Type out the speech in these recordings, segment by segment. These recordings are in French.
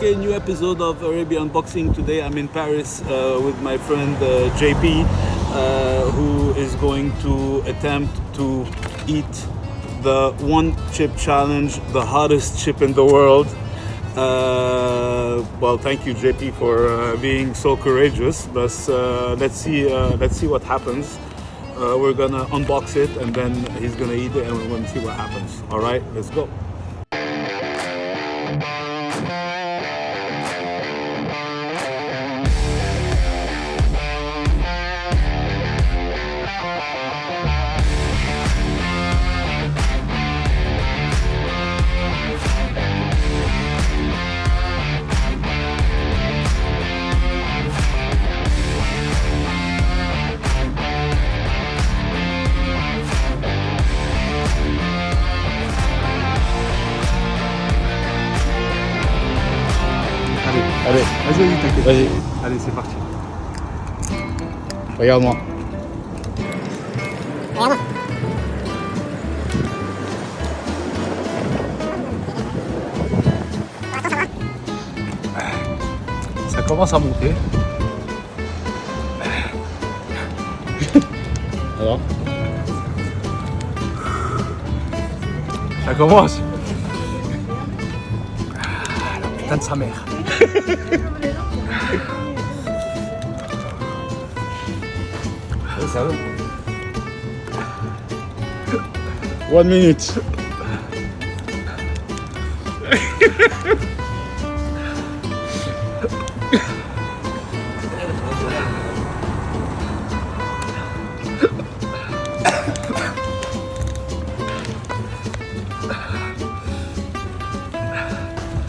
a new episode of Arabia Unboxing. Today I'm in Paris with my friend JP, who is going to attempt to eat the one chip challenge, the hottest chip in the world. Well, thank you JP for being so courageous, but let's see what happens. We're gonna unbox it and then he's gonna eat it and we're gonna see what happens. All right, let's go. Allez, vas-y, t'inquiète. vas-y, Allez, c'est parti. regarde-moi. Ça commence à monter. Alors, Ça commence. La putain de sa mère. Sérieux? 1 minute.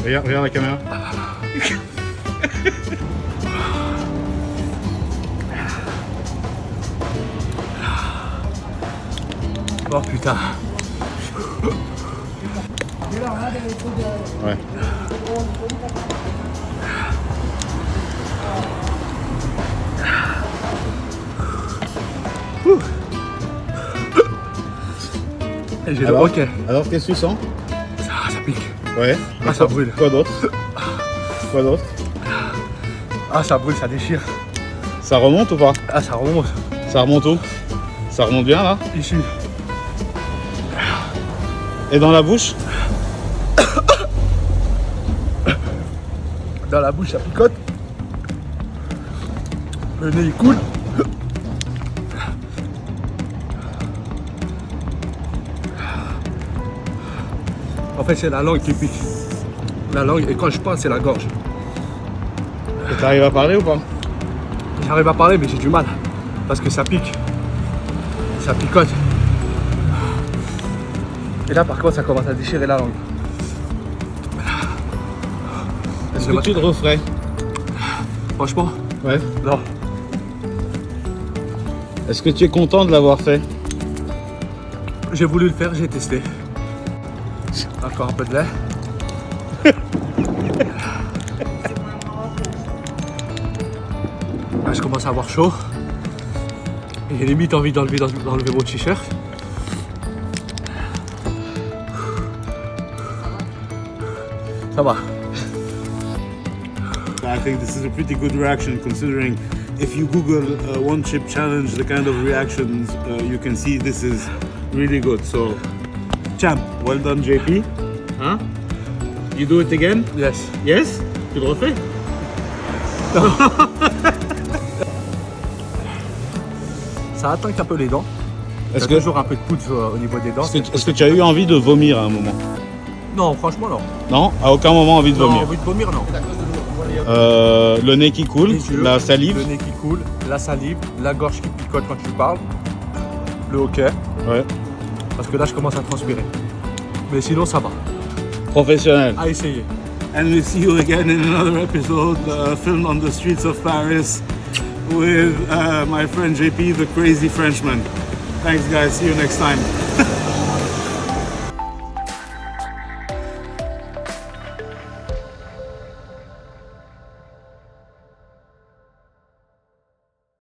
Regarde la caméra. Oh putain. Ouais. Et j'ai le Alors, hockey. alors qu'est-ce que tu sens? Ça pique. Ouais. Ah, ça brûle. Quoi d'autre? Quoi d'autre? Ah, ça brûle, ça déchire. Ça remonte ou pas? Ah, ça remonte. Ça remonte où? Ça remonte bien là? Ici. Et dans la bouche? Dans la bouche, ça picote. Le nez, il coule. En fait, c'est la langue qui pique. La langue, et quand je parle, c'est la gorge. Et t'arrives à parler ou pas? J'arrive à parler, mais j'ai du mal. Parce que ça pique. Ça picote. Et là, par contre, ça commence à déchirer la langue. Est-ce que tu le referais? Franchement, Ouais. non. Est-ce que tu es content de l'avoir fait? J'ai voulu le faire, j'ai testé. Encore un peu de lait. Là, je commence à avoir chaud. Et j'ai limite envie d'enlever mon t-shirt. Ça va. I think this is a pretty good reaction considering if you Google one chip challenge, the kind of reactions you can see, this is really good. So, champ, well done JP. Huh? You do it again? Yes. Yes? Tu le refais? Ça attaque un peu les dents. Il y Est-ce a que, toujours un peu de poudre au niveau des dents. est-ce que tu as eu envie de vomir à un moment? Non, franchement, non. Non? À aucun moment envie de Non, vomir? envie de vomir, non. Le nez qui coule, Les yeux, la salive. Le nez qui coule, la salive, la gorge qui picote quand tu parles, le hockey, Ouais. parce que là je commence à transpirer. Mais sinon ça va. Professionnel. À essayer. And we'll see you again in another episode filmed on the streets of Paris with my friend JP, the crazy Frenchman. Thanks guys, see you next time.